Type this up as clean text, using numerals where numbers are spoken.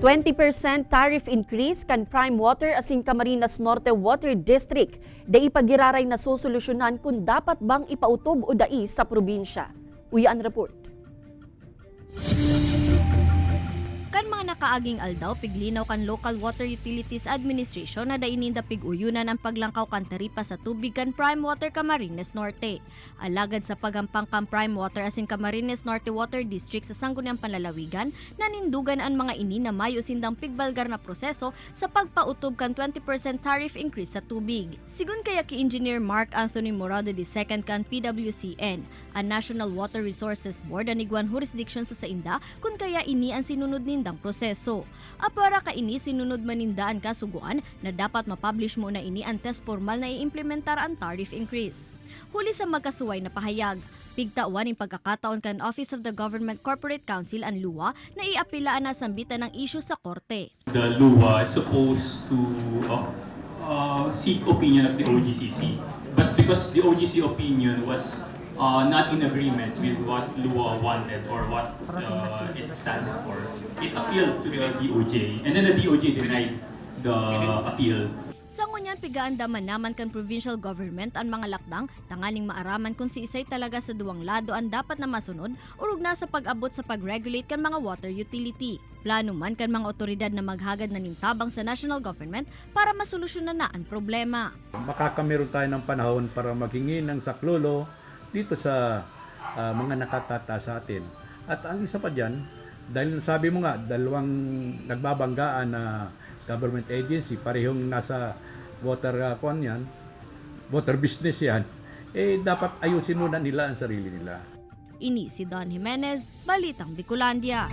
20% tariff increase kan Prime Water asin Camarines Norte Water District. Day pagiraray na sosolusyonan kung dapat bang ipautob o dai sa probinsya. Uyan report. Kan mga nakaaging aldaw, piglinaw kan Local Water Utilities Administration na daininda pig-uyunan ang paglangkaw kan taripa sa tubig kan Prime Water Camarines Norte. Alagad sa pagampang kan Prime Water asin Camarines Norte Water District sa sangguniang panlalawigan, nanindugan ang mga ini na mayo sindang pigbalgar na proseso sa pagpautob kan 20% tariff increase sa tubig. Sigun kaya ki Engineer Mark Anthony Morado II kan PWCN, ang National Water Resources Board aniguan jurisdiction sa Sainda kun kaya ini ang sinunod nindang proseso. Apara ka ini sinunod manindaan kasuguan na dapat mapublish mo na ini ang test formal na iimplementar ang tariff increase. Huli sa magkasuway na pahayag, pigtawan ng pagkakataon kan Office of the Government Corporate Council ang LUWA na iapilaan na sambitan ng issue sa korte. The LUWA is supposed to seek opinion of the OGCC, but because the OGC opinion was not in agreement with what LUWA wanted or what it stands for, it appealed to the DOJ, and then the DOJ denied the appeal. Sa ngunyan pigaandaman naman kan provincial government ang mga lakdang tanganing maaraman kung si isay talaga sa duwang lado ang dapat na masunod urog na sa pag-abot sa pag-regulate kan mga water utility. Plano man kan mga otoridad na maghagad na nintabang sa national government para masolusyonan na ang problema. Makakameron tayo ng panahon para maghingi ng saklolo dito sa mga nakatata sa atin. At ang isa pa dyan, dahil sabi mo nga, dalawang nagbabanggaan na government agency, parehong nasa water water business yan, dapat ayusin muna nila ang sarili nila. Ini si Don Jimenez, Balitang Bicolandia.